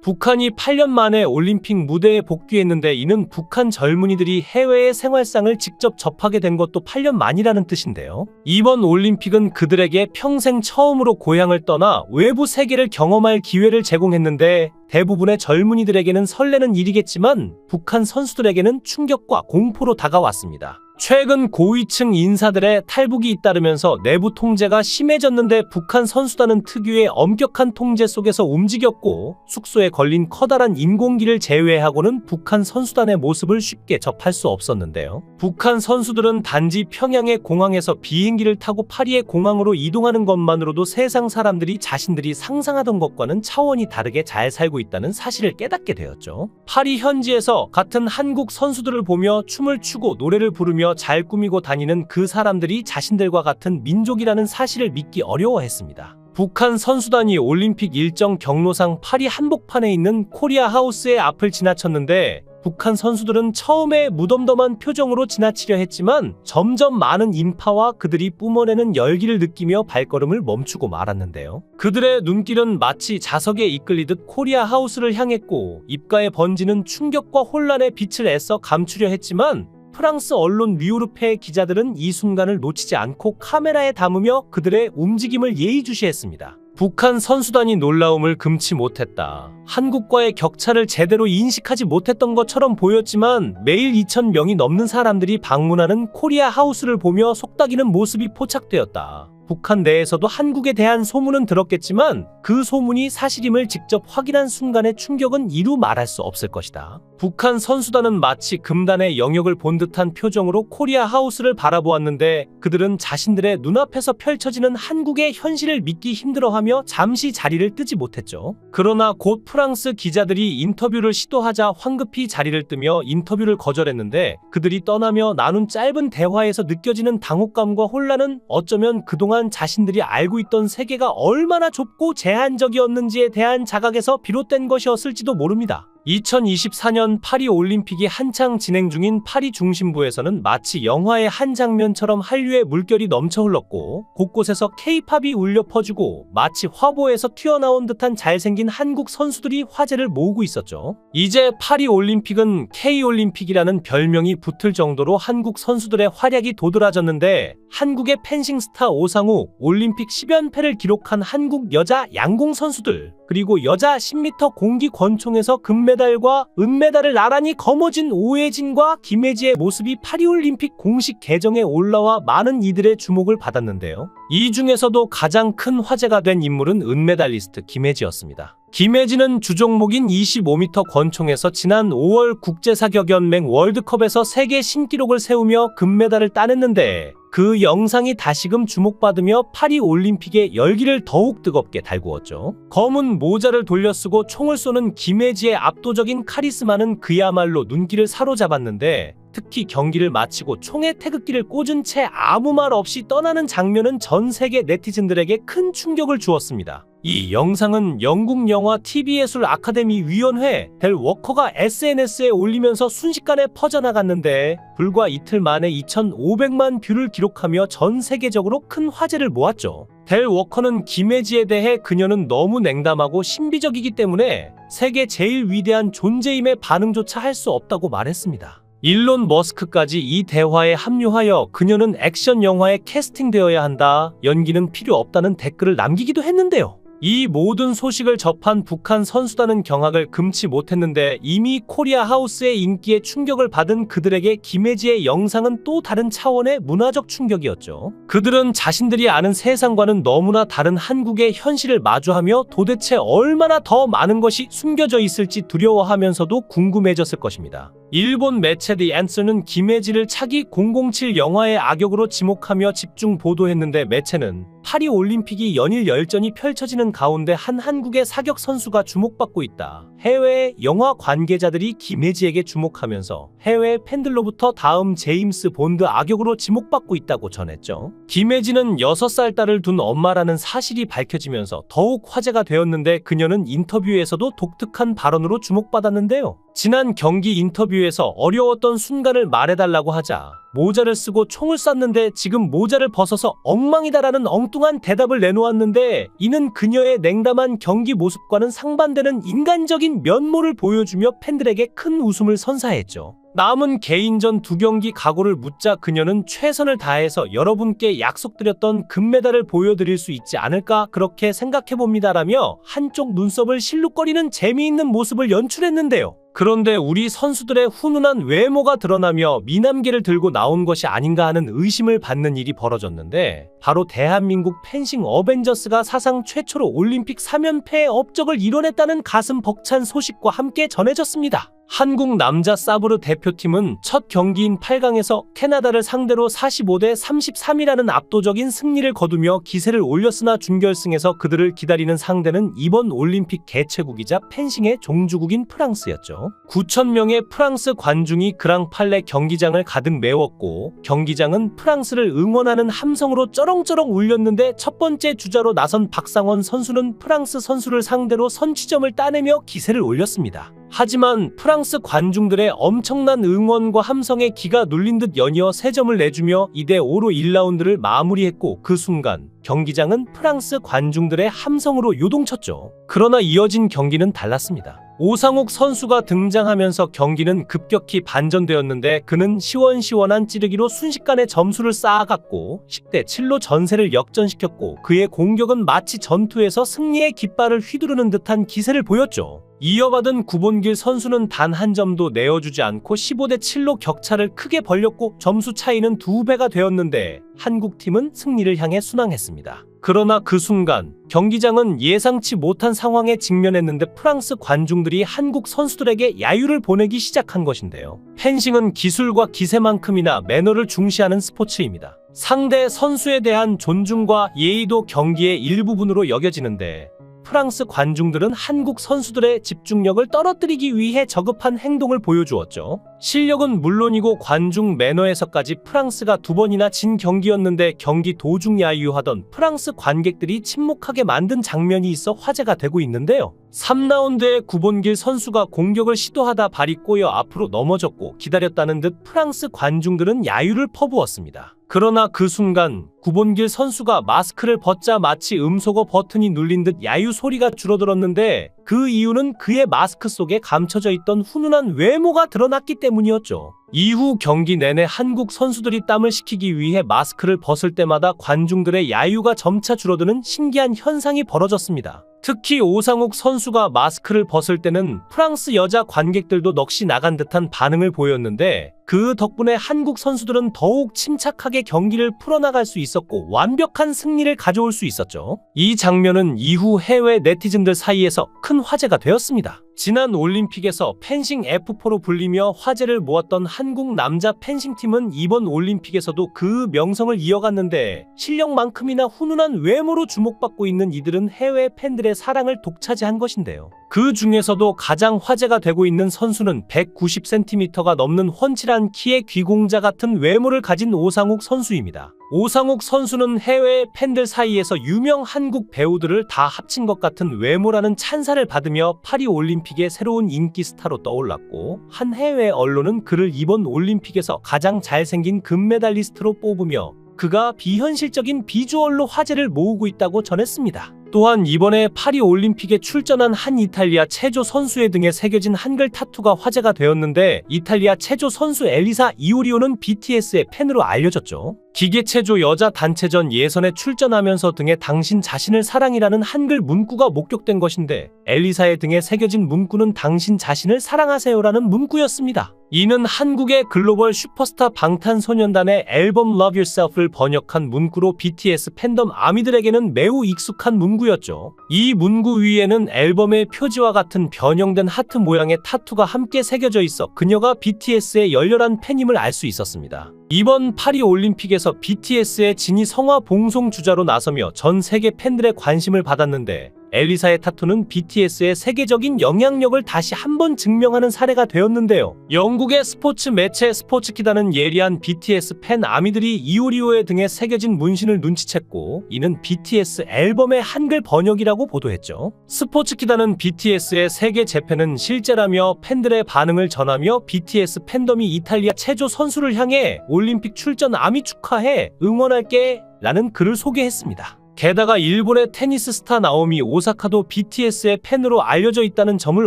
북한이 8년 만에 올림픽 무대에 복귀했는데 이는 북한 젊은이들이 해외의 생활상을 직접 접하게 된 것도 8년 만이라는 뜻인데요. 이번 올림픽은 그들에게 평생 처음으로 고향을 떠나 외부 세계를 경험할 기회를 제공했는데 대부분의 젊은이들에게는 설레는 일이겠지만 북한 선수들에게는 충격과 공포로 다가왔습니다. 최근 고위층 인사들의 탈북이 잇따르면서 내부 통제가 심해졌는데 북한 선수단은 특유의 엄격한 통제 속에서 움직였고 숙소에 걸린 커다란 인공기를 제외하고는 북한 선수단의 모습을 쉽게 접할 수 없었는데요. 북한 선수들은 단지 평양의 공항에서 비행기를 타고 파리의 공항으로 이동하는 것만으로도 세상 사람들이 자신들이 상상하던 것과는 차원이 다르게 잘 살고 있다는 사실을 깨닫게 되었죠. 파리 현지에서 같은 한국 선수들을 보며 춤을 추고 노래를 부르며 잘 꾸미고 다니는 그 사람들이 자신들과 같은 민족이라는 사실을 믿기 어려워했습니다. 북한 선수단이 올림픽 일정 경로상 파리 한복판에 있는 코리아 하우스의 앞을 지나쳤는데 북한 선수들은 처음에 무덤덤한 표정으로 지나치려 했지만 점점 많은 인파와 그들이 뿜어내는 열기를 느끼며 발걸음을 멈추고 말았는데요. 그들의 눈길은 마치 자석에 이끌리듯 코리아 하우스를 향했고 입가에 번지는 충격과 혼란의 빛을 애써 감추려 했지만 프랑스 언론 류르페의 기자들은 이 순간을 놓치지 않고 카메라에 담으며 그들의 움직임을 예의주시했습니다. 북한 선수단이 놀라움을 금치 못했다. 한국과의 격차를 제대로 인식하지 못했던 것처럼 보였지만 매일 2,000명이 넘는 사람들이 방문하는 코리아 하우스를 보며 속닥이는 모습이 포착되었다. 북한 내에서도 한국에 대한 소문은 들었겠지만 그 소문이 사실임을 직접 확인한 순간의 충격은 이루 말할 수 없을 것이다. 북한 선수단은 마치 금단의 영역을 본 듯한 표정으로 코리아 하우스를 바라보았는데 그들은 자신들의 눈앞에서 펼쳐지는 한국의 현실을 믿기 힘들어하며 잠시 자리를 뜨지 못했죠. 그러나 곧 프랑스 기자들이 인터뷰를 시도하자 황급히 자리를 뜨며 인터뷰를 거절했는데 그들이 떠나며 나눈 짧은 대화에서 느껴지는 당혹감과 혼란은 어쩌면 그동안 자신들이 알고 있던 세계가 얼마나 좁고 제한적이었는지에 대한 자각에서 비롯된 것이었을지도 모릅니다. 2024년 파리 올림픽이 한창 진행 중인 파리 중심부에서는 마치 영화의 한 장면처럼 한류의 물결이 넘쳐 흘렀고 곳곳에서 K-팝이 울려 퍼지고 마치 화보에서 튀어나온 듯한 잘생긴 한국 선수들이 화제를 모으고 있었죠. 이제 파리 올림픽은 K-올림픽이라는 별명이 붙을 정도로 한국 선수들의 활약이 도드라졌는데 한국의 펜싱 스타 오상우, 올림픽 10연패를 기록한 한국 여자 양궁 선수들, 그리고 여자 10m 공기 권총에서 금메달과 은메달을 나란히 거머쥔 오혜진과 김혜지의 모습이 파리올림픽 공식 계정에 올라와 많은 이들의 주목을 받았는데요. 이 중에서도 가장 큰 화제가 된 인물은 은메달리스트 김혜지였습니다. 김혜지는 주종목인 25m 권총에서 지난 5월 국제사격연맹 월드컵에서 세계 신기록을 세우며 금메달을 따냈는데 그 영상이 다시금 주목받으며 파리 올림픽의 열기를 더욱 뜨겁게 달구었죠. 검은 모자를 돌려쓰고 총을 쏘는 김혜지의 압도적인 카리스마는 그야말로 눈길을 사로잡았는데 특히 경기를 마치고 총에 태극기를 꽂은 채 아무 말 없이 떠나는 장면은 전 세계 네티즌들에게 큰 충격을 주었습니다. 이 영상은 영국 영화 TV예술 아카데미 위원회 델 워커가 SNS에 올리면서 순식간에 퍼져나갔는데 불과 이틀 만에 2,500만 뷰를 기록하며 전 세계적으로 큰 화제를 모았죠. 델 워커는 김혜지에 대해 그녀는 너무 냉담하고 신비적이기 때문에 세계 제일 위대한 존재임에 반응조차 할 수 없다고 말했습니다. 일론 머스크까지 이 대화에 합류하여 그녀는 액션 영화에 캐스팅되어야 한다, 연기는 필요 없다는 댓글을 남기기도 했는데요. 이 모든 소식을 접한 북한 선수단은 경악을 금치 못했는데 이미 코리아 하우스의 인기에 충격을 받은 그들에게 김혜지의 영상은 또 다른 차원의 문화적 충격이었죠. 그들은 자신들이 아는 세상과는 너무나 다른 한국의 현실을 마주하며 도대체 얼마나 더 많은 것이 숨겨져 있을지 두려워하면서도 궁금해졌을 것입니다. 일본 매체 The Answer는 김혜지를 차기 007 영화의 악역으로 지목하며 집중 보도했는데 매체는 파리 올림픽이 연일 열전이 펼쳐지는 가운데 한 한국의 사격 선수가 주목받고 있다. 해외 영화 관계자들이 김혜지에게 주목하면서 해외 팬들로부터 다음 제임스 본드 악역으로 지목받고 있다고 전했죠. 김혜지는 6살 딸을 둔 엄마라는 사실이 밝혀지면서 더욱 화제가 되었는데 그녀는 인터뷰에서도 독특한 발언으로 주목받았는데요. 지난 경기 인터뷰에 인터뷰에서 어려웠던 순간을 말해달라고 하자 모자를 쓰고 총을 쐈는데 지금 모자를 벗어서 엉망이다라는 엉뚱한 대답을 내놓았는데, 이는 그녀의 냉담한 경기 모습과는 상반되는 인간적인 면모를 보여주며 팬들에게 큰 웃음을 선사했죠. 남은 개인전 2경기 각오를 묻자 그녀는 최선을 다해서 여러분께 약속드렸던 금메달을 보여드릴 수 있지 않을까 그렇게 생각해봅니다라며 한쪽 눈썹을 실룩거리는 재미있는 모습을 연출했는데요. 그런데 우리 선수들의 훈훈한 외모가 드러나며 미남계를 들고 나온 것이 아닌가 하는 의심을 받는 일이 벌어졌는데, 바로 대한민국 펜싱 어벤져스가 사상 최초로 올림픽 3연패의 업적을 이뤄냈다는 가슴 벅찬 소식과 함께 전해졌습니다. 한국 남자 사브르 대표팀은 첫 경기인 8강에서 캐나다를 상대로 45대 33이라는 압도적인 승리를 거두며 기세를 올렸으나 준결승에서 그들을 기다리는 상대는 이번 올림픽 개최국이자 펜싱의 종주국인 프랑스였죠. 9,000명의 프랑스 관중이 그랑팔레 경기장을 가득 메웠고, 경기장은 프랑스를 응원하는 함성으로 쩌렁쩌렁 울렸는데, 첫 번째 주자로 나선 박상원 선수는 프랑스 선수를 상대로 선취점을 따내며 기세를 올렸습니다. 하지만 프랑스 관중들의 엄청난 응원과 함성에 기가 눌린 듯 연이어 3점을 내주며 2대5로 1라운드를 마무리했고, 그 순간 경기장은 프랑스 관중들의 함성으로 요동쳤죠. 그러나 이어진 경기는 달랐습니다. 오상욱 선수가 등장하면서 경기는 급격히 반전되었는데, 그는 시원시원한 찌르기로 순식간에 점수를 쌓아갔고 10대 7로 전세를 역전시켰고, 그의 공격은 마치 전투에서 승리의 깃발을 휘두르는 듯한 기세를 보였죠. 이어받은 구본길 선수는 단 한 점도 내어주지 않고 15대 7로 격차를 크게 벌렸고, 점수 차이는 2배가 되었는데 한국팀은 승리를 향해 순항했습니다. 그러나 그 순간 경기장은 예상치 못한 상황에 직면했는데, 프랑스 관중들이 한국 선수들에게 야유를 보내기 시작한 것인데요. 펜싱은 기술과 기세만큼이나 매너를 중시하는 스포츠입니다. 상대 선수에 대한 존중과 예의도 경기의 일부분으로 여겨지는데, 프랑스 관중들은 한국 선수들의 집중력을 떨어뜨리기 위해 저급한 행동을 보여주었죠. 실력은 물론이고 관중 매너에서까지 프랑스가 2번이나 진 경기였는데, 경기 도중 야유하던 프랑스 관객들이 침묵하게 만든 장면이 있어 화제가 되고 있는데요. 3라운드에 구본길 선수가 공격을 시도하다 발이 꼬여 앞으로 넘어졌고, 기다렸다는 듯 프랑스 관중들은 야유를 퍼부었습니다. 그러나 그 순간 구본길 선수가 마스크를 벗자 마치 음소거 버튼이 눌린 듯 야유 소리가 줄어들었는데, 그 이유는 그의 마스크 속에 감춰져 있던 훈훈한 외모가 드러났기 때문이었죠. 이후 경기 내내 한국 선수들이 땀을 식히기 위해 마스크를 벗을 때마다 관중들의 야유가 점차 줄어드는 신기한 현상이 벌어졌습니다. 특히 오상욱 선수가 마스크를 벗을 때는 프랑스 여자 관객들도 넋이 나간 듯한 반응을 보였는데, 그 덕분에 한국 선수들은 더욱 침착하게 경기를 풀어나갈 수 있었고 완벽한 승리를 가져올 수 있었죠. 이 장면은 이후 해외 네티즌들 사이에서 큰 화제가 되었습니다. 지난 올림픽에서 펜싱 F4로 불리며 화제를 모았던 한국 남자 펜싱팀은 이번 올림픽에서도 그 명성을 이어갔는데, 실력만큼이나 훈훈한 외모로 주목받고 있는 이들은 해외 팬들의 사랑을 독차지한 것인데요. 그 중에서도 가장 화제가 되고 있는 선수는 190cm가 넘는 훤칠한 키에 귀공자 같은 외모를 가진 오상욱 선수입니다. 오상욱 선수는 해외 팬들 사이에서 유명 한국 배우들을 다 합친 것 같은 외모라는 찬사를 받으며 파리 올림픽의 새로운 인기 스타로 떠올랐고, 한 해외 언론은 그를 이번 올림픽에서 가장 잘생긴 금메달리스트로 뽑으며 그가 비현실적인 비주얼로 화제를 모으고 있다고 전했습니다. 또한 이번에 파리 올림픽에 출전한 한 이탈리아 체조 선수의 등에 새겨진 한글 타투가 화제가 되었는데, 이탈리아 체조 선수 엘리사 이오리오는 BTS의 팬으로 알려졌죠. 기계체조 여자 단체전 예선에 출전하면서 등에 당신 자신을 사랑이라는 한글 문구가 목격된 것인데, 엘리사의 등에 새겨진 문구는 당신 자신을 사랑하세요라는 문구였습니다. 이는 한국의 글로벌 슈퍼스타 방탄소년단의 앨범 Love Yourself를 번역한 문구로 BTS 팬덤 아미들에게는 매우 익숙한 문구였죠. 이 문구 위에는 앨범의 표지와 같은 변형된 하트 모양의 타투가 함께 새겨져 있어 그녀가 BTS의 열렬한 팬임을 알 수 있었습니다. 이번 파리 올림픽에서 BTS의 진이 성화 봉송 주자로 나서며 전 세계 팬들의 관심을 받았는데, 엘리사의 타투는 BTS의 세계적인 영향력을 다시 한번 증명하는 사례가 되었는데요. 영국의 스포츠 매체 스포츠키다는 예리한 BTS 팬 아미들이 이오리오의 등에 새겨진 문신을 눈치챘고 이는 BTS 앨범의 한글 번역이라고 보도했죠. 스포츠키다는 BTS의 세계 재팬은 실제라며 팬들의 반응을 전하며 BTS 팬덤이 이탈리아 체조 선수를 향해 올림픽 출전 아미 축하해 응원할게 라는 글을 소개했습니다. 게다가 일본의 테니스 스타 나오미 오사카도 BTS의 팬으로 알려져 있다는 점을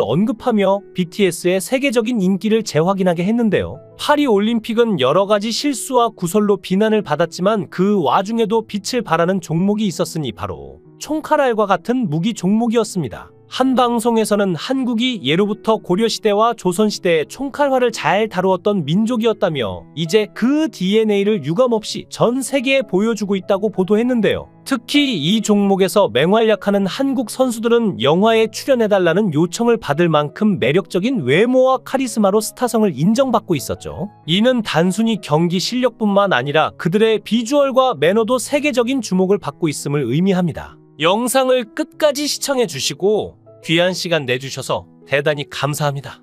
언급하며 BTS의 세계적인 인기를 재확인하게 했는데요. 파리 올림픽은 여러 가지 실수와 구설로 비난을 받았지만 그 와중에도 빛을 발하는 종목이 있었으니 바로 총칼날과 같은 무기 종목이었습니다. 한 방송에서는 한국이 예로부터 고려시대와 조선시대의 총칼화를 잘 다루었던 민족이었다며 이제 그 DNA를 유감없이 전 세계에 보여주고 있다고 보도했는데요. 특히 이 종목에서 맹활약하는 한국 선수들은 영화에 출연해달라는 요청을 받을 만큼 매력적인 외모와 카리스마로 스타성을 인정받고 있었죠. 이는 단순히 경기 실력뿐만 아니라 그들의 비주얼과 매너도 세계적인 주목을 받고 있음을 의미합니다. 영상을 끝까지 시청해주시고 귀한 시간 내주셔서 대단히 감사합니다.